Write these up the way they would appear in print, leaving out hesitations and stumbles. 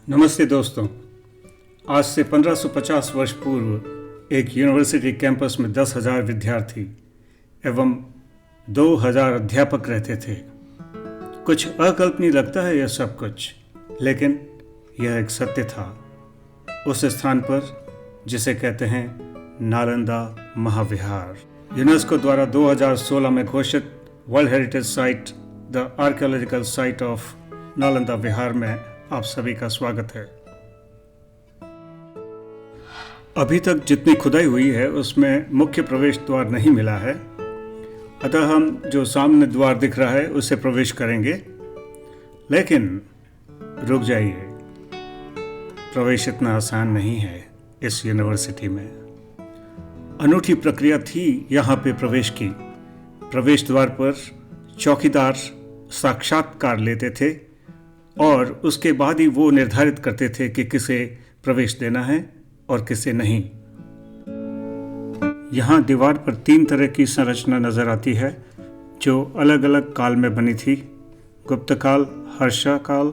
नमस्ते दोस्तों। आज से 1550 वर्ष पूर्व एक यूनिवर्सिटी कैंपस में 10,000 विद्यार्थी एवं 2,000 अध्यापक रहते थे। कुछ अकल्पनीय लगता है यह सब कुछ, लेकिन यह एक सत्य था। उस स्थान पर जिसे कहते हैं नालंदा महाविहार, यूनेस्को द्वारा 2016 में घोषित world heritage site the archaeological site of Nalanda Vihar में आप सभी का स्वागत है। अभी तक जितनी खुदाई हुई है उसमें मुख्य प्रवेश द्वार नहीं मिला है, अतः हम जो सामने द्वार दिख रहा है उसे प्रवेश करेंगे। लेकिन रुक जाइए, प्रवेश इतना आसान नहीं है इस यूनिवर्सिटी में। अनूठी प्रक्रिया थी यहाँ पे प्रवेश की। प्रवेश द्वार पर चौकीदार साक्षात्कार लेते थे और उसके बाद ही वो निर्धारित करते थे कि किसे प्रवेश देना है और किसे नहीं। यहाँ दीवार पर 3 तरह की संरचना नजर आती है जो अलग अलग काल में बनी थी। गुप्त काल, हर्षा काल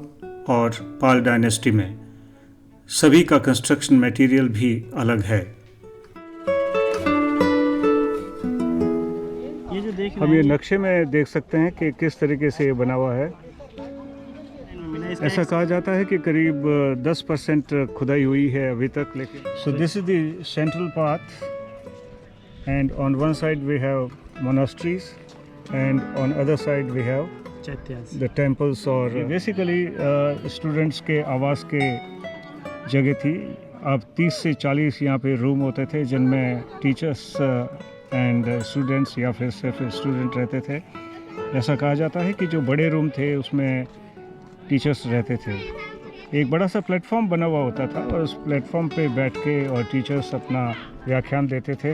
और पाल डायनेस्टी में। सभी का कंस्ट्रक्शन मटेरियल भी अलग है। हम ये नक्शे में देख सकते हैं कि किस तरीके से ये बना हुआ है। ऐसा कहा जाता है कि करीब 10% खुदाई हुई है अभी तक। लेकिन so this is the central path and on one side we have monasteries and on other side we have the temples. और बेसिकली स्टूडेंट्स के आवास के जगह थी। अब 30 से 40 यहाँ पे रूम होते थे जिनमें टीचर्स एंड स्टूडेंट्स या फिर सिर्फ स्टूडेंट रहते थे। ऐसा कहा जाता है कि जो बड़े रूम थे उसमें टीचर्स रहते थे। एक बड़ा सा प्लेटफॉर्म बना हुआ होता था और उस प्लेटफॉर्म पे बैठ के और टीचर्स अपना व्याख्यान देते थे।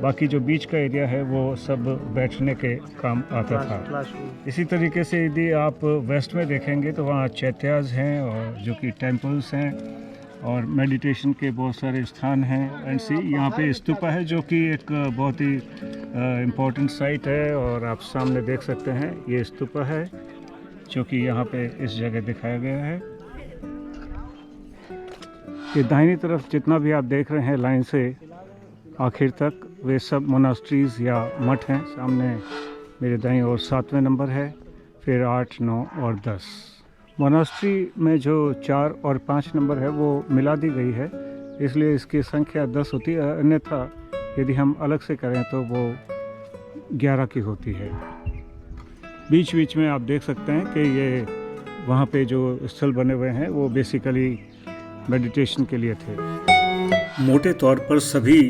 बाकी जो बीच का एरिया है वो सब बैठने के काम आता था। इसी तरीके से यदि आप वेस्ट में देखेंगे तो वहाँ चैत्याज हैं और जो कि टेम्पल्स हैं और मेडिटेशन के बहुत सारे स्थान हैं। एंड सी यहाँ पे स्तूपा है जो कि एक बहुत ही इम्पोर्टेंट साइट है और आप सामने देख सकते हैं ये स्तूपा है जो कि यहाँ पे इस जगह दिखाया गया है। ये दाहिनी तरफ जितना भी आप देख रहे हैं लाइन से आखिर तक, वे सब मोनास्ट्रीज या मठ हैं। सामने मेरे दाईं ओर 7वें नंबर है, फिर 8, 9 और 10। मोनास्ट्री में जो 4 और 5 नंबर है वो मिला दी गई है, इसलिए इसकी संख्या 10 होती है। अन्यथा यदि हम अलग से करें तो वो 11 की होती है। बीच बीच में आप देख सकते हैं कि ये वहाँ पे जो स्थल बने हुए हैं वो बेसिकली मेडिटेशन के लिए थे। मोटे तौर पर सभी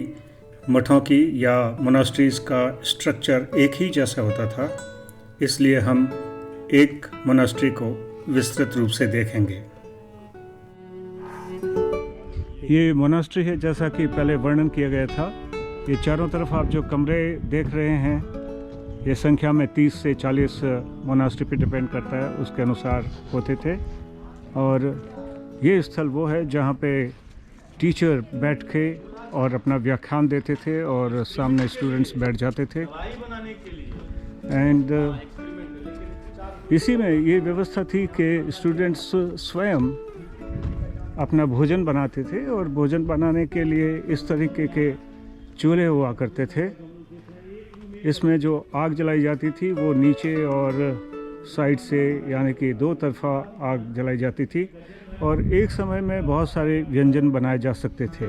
मठों की या मोनास्ट्रीज का स्ट्रक्चर एक ही जैसा होता था, इसलिए हम एक मोनास्ट्री को विस्तृत रूप से देखेंगे। ये मोनास्ट्री है जैसा कि पहले वर्णन किया गया था। ये चारों तरफ आप जो कमरे देख रहे हैं ये संख्या में 30 से 40 मोनास्ट्री पे डिपेंड करता है, उसके अनुसार होते थे। और ये स्थल वो है जहाँ पे टीचर बैठ के और अपना व्याख्यान देते थे और सामने स्टूडेंट्स बैठ जाते थे। एंड इसी में ये व्यवस्था थी कि स्टूडेंट्स स्वयं अपना भोजन बनाते थे और भोजन बनाने के लिए इस तरीके के चूल्हे हुआ करते थे। इसमें जो आग जलाई जाती थी वो नीचे और साइड से, यानी कि 2 तरफा आग जलाई जाती थी और एक समय में बहुत सारे व्यंजन बनाए जा सकते थे।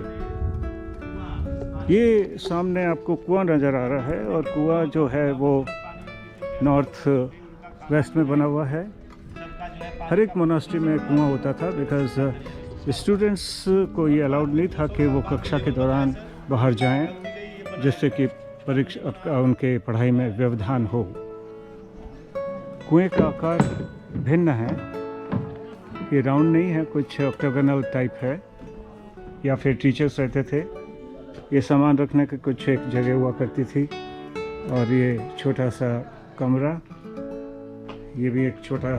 ये सामने आपको कुआं नज़र आ रहा है और कुआं जो है वो नॉर्थ वेस्ट में बना हुआ है। हर एक मोनास्ट्री में कुआं होता था बिकॉज स्टूडेंट्स को ये अलाउड नहीं था कि वो कक्षा के दौरान बाहर जाएं, जिससे कि परीक्षा उनके पढ़ाई में व्यवधान हो। कुएं का आकार भिन्न है, ये राउंड नहीं है, कुछ ऑक्टागोनल टाइप है या फिर टीचर्स रहते थे। ये सामान रखने की कुछ एक जगह हुआ करती थी और ये छोटा सा कमरा, ये भी एक छोटा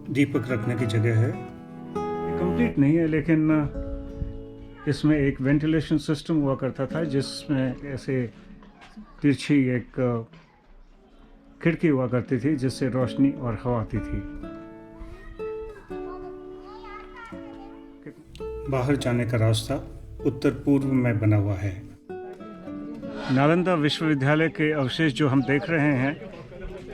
दीपक रखने की जगह है। कंप्लीट नहीं है लेकिन इसमें एक वेंटिलेशन सिस्टम हुआ करता था जिसमें ऐसे तिरछी एक खिड़की हुआ करती थी जिससे रोशनी और हवा आती थी। बाहर जाने का रास्ता उत्तर पूर्व में बना हुआ है। नालंदा विश्वविद्यालय के अवशेष जो हम देख रहे हैं,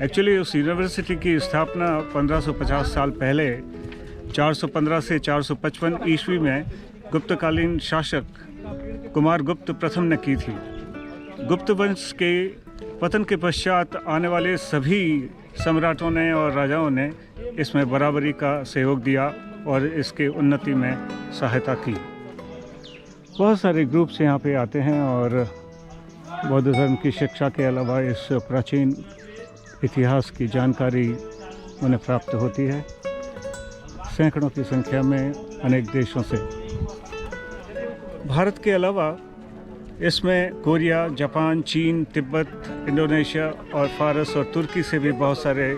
एक्चुअली उस यूनिवर्सिटी की स्थापना 1550 साल पहले 415 से 455 ईस्वी में गुप्तकालीन शासक कुमार गुप्त प्रथम ने की थी। गुप्त वंश के पतन के पश्चात आने वाले सभी सम्राटों ने और राजाओं ने इसमें बराबरी का सहयोग दिया और इसके उन्नति में सहायता की। बहुत सारे ग्रुप्स यहाँ पे आते हैं और बौद्ध धर्म की शिक्षा के अलावा इस प्राचीन इतिहास की जानकारी उन्हें प्राप्त होती है। सैकड़ों की संख्या में अनेक देशों से। भारत के अलावा इसमें कोरिया, जापान, चीन, तिब्बत, इंडोनेशिया और फारस और तुर्की से भी बहुत सारे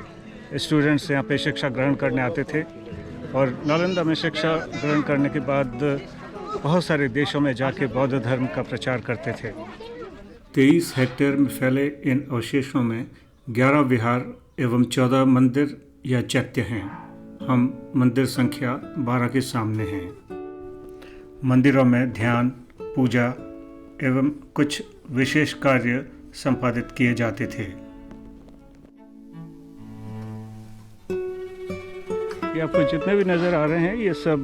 स्टूडेंट्स यहाँ पे शिक्षा ग्रहण करने आते थे और नालंदा में शिक्षा ग्रहण करने के बाद बहुत सारे देशों में जाके बौद्ध धर्म का प्रचार करते थे। 23 हेक्टेयर में फैले इन अवशेषों में 11 विहार एवं 14 मंदिर या चैत्य हैं। हम मंदिर संख्या 12 के सामने हैं। मंदिरों में ध्यान, पूजा एवं कुछ विशेष कार्य संपादित किए जाते थे। ये आपको जितने भी नज़र आ रहे हैं ये सब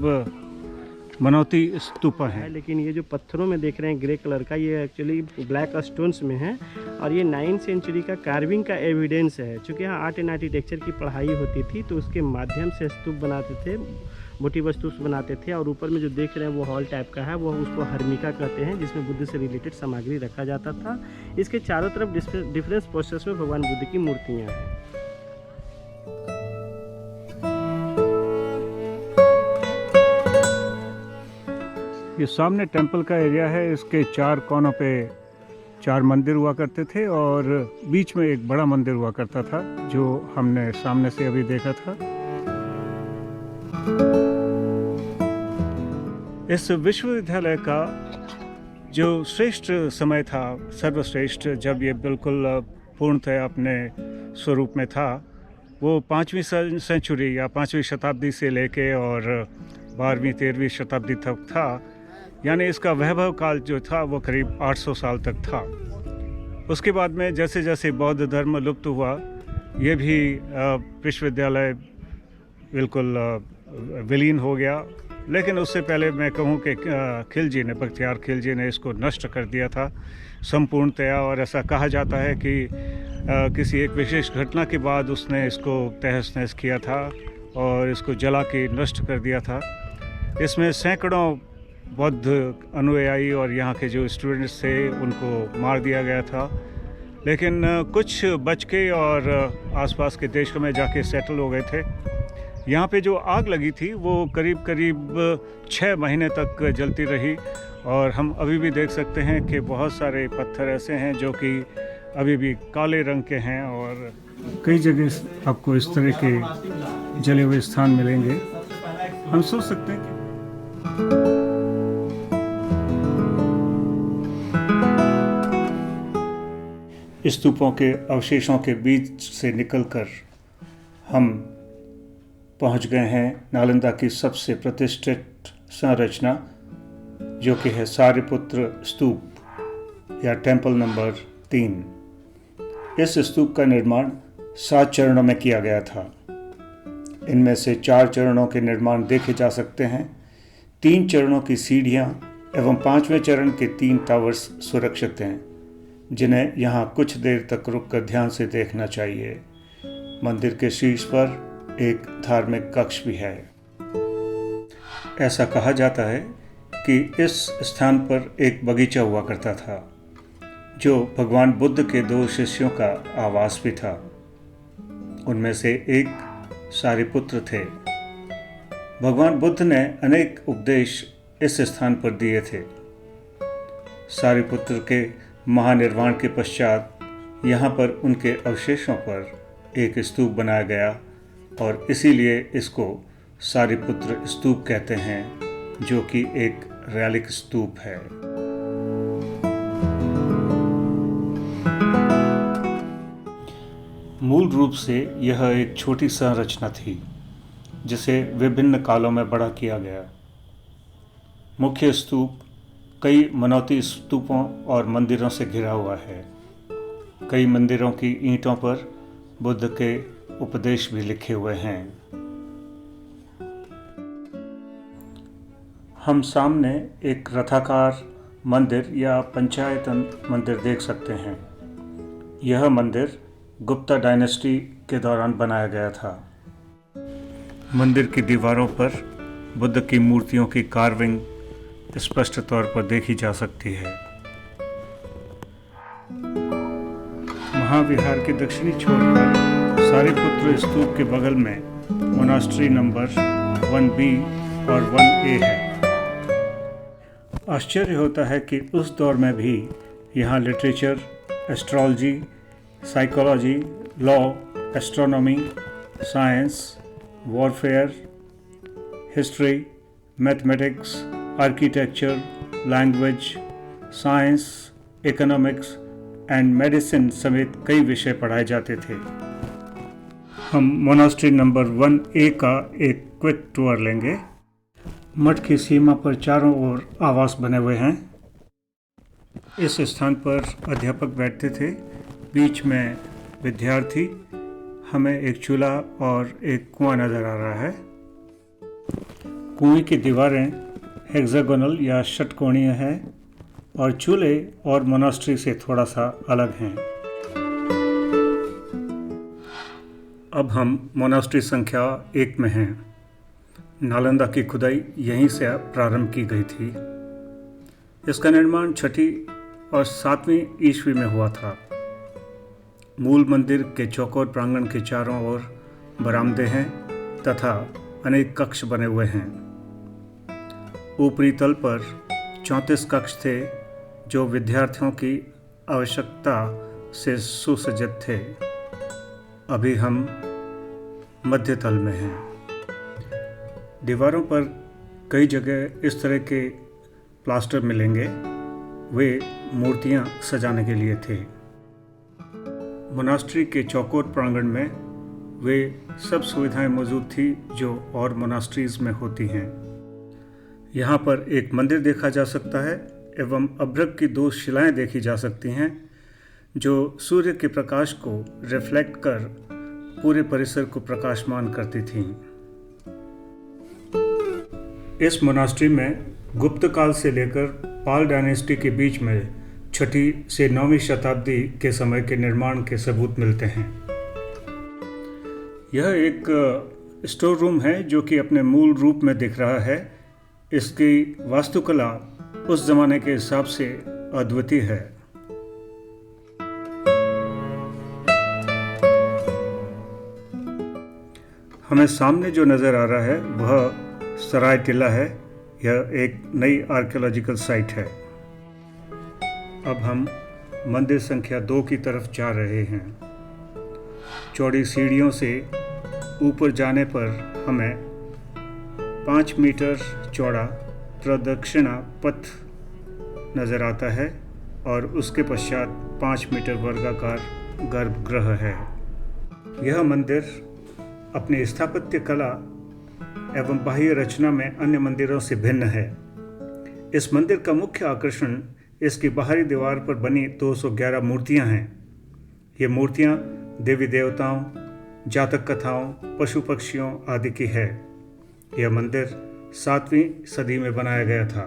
मनौती स्तूपा हैं। लेकिन ये जो पत्थरों में देख रहे हैं ग्रे कलर का, ये एक्चुअली ब्लैक स्टोन्स में है और ये 9th सेंचुरी का कार्विंग का एविडेंस है। चूँकि यहाँ आर्ट एंड आर्किटेक्चर की पढ़ाई होती थी तो उसके माध्यम से स्तूप बनाते थे, मोटिव स्तूप बनाते थे। और ऊपर में जो देख रहे हैं वो हॉल टाइप का है, वो उसको हर्मिका कहते हैं, जिसमें बुद्ध से रिलेटेड सामग्री रखा जाता था। इसके चारों तरफ डिफरेंस पोस्टर्स में भगवान बुद्ध की मूर्तियाँ हैं। ये सामने टेंपल का एरिया है। इसके 4 कोनों पे 4 मंदिर हुआ करते थे और बीच में एक बड़ा मंदिर हुआ करता था जो हमने सामने से अभी देखा था। इस विश्वविद्यालय का जो श्रेष्ठ समय था, सर्वश्रेष्ठ, जब ये बिल्कुल पूर्णतः अपने स्वरूप में था, वो 5वीं सेंचुरी या 5वीं शताब्दी से लेके और 12वीं 13वीं शताब्दी तक था। यानी इसका वैभव काल जो था वो करीब 800 साल तक था। उसके बाद में जैसे जैसे बौद्ध धर्म लुप्त हुआ, ये भी विश्वविद्यालय बिल्कुल विलीन हो गया। लेकिन उससे पहले मैं कहूँ कि खिलजी ने, बख्तियार खिलजी ने इसको नष्ट कर दिया था संपूर्णतया। और ऐसा कहा जाता है कि किसी एक विशेष घटना के बाद उसने इसको तहस नहस किया था और इसको जला के नष्ट कर दिया था। इसमें सैकड़ों बौद्ध अनुयायी और यहाँ के जो स्टूडेंट्स थे उनको मार दिया गया था। लेकिन कुछ बच के और आसपास के देशों में जाके सेटल हो गए थे। यहाँ पे जो आग लगी थी वो करीब 6 महीने तक जलती रही और हम अभी भी देख सकते हैं कि बहुत सारे पत्थर ऐसे हैं जो कि अभी भी काले रंग के हैं और कई जगह आपको इस तरह के जले हुए स्थान मिलेंगे। हम सोच सकते हैं कि स्तूपों के अवशेषों के बीच से निकलकर हम पहुंच गए हैं नालंदा की सबसे प्रतिष्ठित संरचना, जो कि है सारिपुत्र स्तूप या टेंपल नंबर 3। इस स्तूप का निर्माण 7 चरणों में किया गया था। इनमें से 4 चरणों के निर्माण देखे जा सकते हैं। 3 चरणों की सीढ़ियां एवं 5वें चरण के 3 टावर्स सुरक्षित हैं, जिन्हें यहाँ कुछ देर तक रुककर ध्यान से देखना चाहिए। मंदिर के शीर्ष पर एक धार्मिक कक्ष भी है। ऐसा कहा जाता है कि इस स्थान पर एक बगीचा हुआ करता था, जो भगवान बुद्ध के 2 शिष्यों का आवास भी था। उनमें से एक सारिपुत्र थे। भगवान बुद्ध ने अनेक उपदेश इस स्थान पर दिए थे। सारिपुत्र के महानिर्वाण के पश्चात यहाँ पर उनके अवशेषों पर एक स्तूप बनाया गया और इसीलिए इसको सारिपुत्र स्तूप कहते हैं, जो कि एक रैलिक स्तूप है। मूल रूप से यह एक छोटी संरचना थी जिसे विभिन्न कालों में बड़ा किया गया। मुख्य स्तूप कई मनौती स्तूपों और मंदिरों से घिरा हुआ है। कई मंदिरों की ईंटों पर बुद्ध के उपदेश भी लिखे हुए हैं। हम सामने एक रथाकार मंदिर या पंचायतन मंदिर देख सकते हैं। यह मंदिर गुप्ता डायनेस्टी के दौरान बनाया गया था। मंदिर की दीवारों पर बुद्ध की मूर्तियों की कार्विंग स्पष्ट तौर पर देखी जा सकती है। महाविहार के दक्षिणी छोर पर सारिपुत्र स्तूप के बगल में मोनास्ट्री नंबर 1B और 1A है। आश्चर्य होता है कि उस दौर में भी यहाँ literature, astrology, psychology, law, astronomy, science, warfare, history, mathematics, architecture, language, science, economics and medicine समेत कई विषय पढ़ाए जाते थे। हम मोनास्ट्री नंबर 1A का एक क्विक टूर लेंगे। मठ की सीमा पर चारों ओर आवास बने हुए हैं। इस स्थान पर अध्यापक बैठते थे। बीच में विद्यार्थी। हमें एक चूल्हा और एक कुआं नज़र आ रहा है। कुएं की दीवारें हेक्सागोनल या षटकोणीय हैं और चूल्हे और मोनास्ट्री से थोड़ा सा अलग हैं। अब हम मोनास्ट्री संख्या 1 में हैं। नालंदा की खुदाई यहीं से प्रारंभ की गई थी। इसका निर्माण 6वीं और 7वीं ईस्वी में हुआ था। मूल मंदिर के चौकोर प्रांगण के चारों ओर बरामदे हैं तथा अनेक कक्ष बने हुए हैं। ऊपरी तल पर 34 कक्ष थे जो विद्यार्थियों की आवश्यकता से सुसज्जित थे। अभी हम मध्य तल में हैं। दीवारों पर कई जगह इस तरह के प्लास्टर मिलेंगे। वे मूर्तियां सजाने के लिए थे। मोनास्ट्री के चौकोर प्रांगण में वे सब सुविधाएं मौजूद थी जो और मोनास्ट्रीज में होती हैं। यहाँ पर एक मंदिर देखा जा सकता है एवं अभ्रक की 2 शिलाएं देखी जा सकती हैं जो सूर्य के प्रकाश को रिफ्लेक्ट कर पूरे परिसर को प्रकाशमान करती थीं। इस मोनास्ट्री में गुप्त काल से लेकर पाल डायनेस्टी के बीच में 6वीं से 9वीं शताब्दी के समय के निर्माण के सबूत मिलते हैं। यह एक स्टोर रूम है जो कि अपने मूल रूप में दिख रहा है। इसकी वास्तुकला उस जमाने के हिसाब से अद्वितीय है। हमें सामने जो नज़र आ रहा है वह सराय टिला है। यह एक नई आर्कियोलॉजिकल साइट है। अब हम मंदिर संख्या 2 की तरफ जा रहे हैं। चौड़ी सीढ़ियों से ऊपर जाने पर हमें 5 मीटर चौड़ा प्रदक्षिणा पथ नज़र आता है और उसके पश्चात 5 मीटर वर्गाकार गर्भगृह है। यह मंदिर अपनी स्थापत्य कला एवं बाह्य रचना में अन्य मंदिरों से भिन्न है। इस मंदिर का मुख्य आकर्षण इसकी बाहरी दीवार पर बनी 211 मूर्तियां हैं। ये मूर्तियां देवी देवताओं, जातक कथाओं, पशु पक्षियों आदि की है। यह मंदिर 7वीं सदी में बनाया गया था।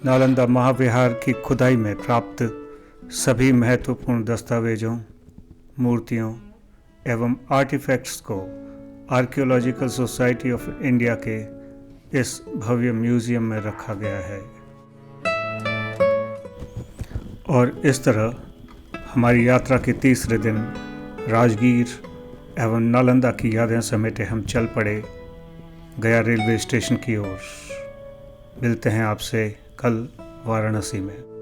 नालंदा महाविहार की खुदाई में प्राप्त सभी महत्वपूर्ण दस्तावेजों, मूर्तियों एवं आर्टिफैक्ट्स को आर्कियोलॉजिकल सोसाइटी ऑफ इंडिया के इस भव्य म्यूजियम में रखा गया है। और इस तरह हमारी यात्रा के तीसरे दिन राजगीर एवं नालंदा की यादें समेटे हम चल पड़े गया रेलवे स्टेशन की ओर। मिलते हैं आपसे कल वाराणसी में।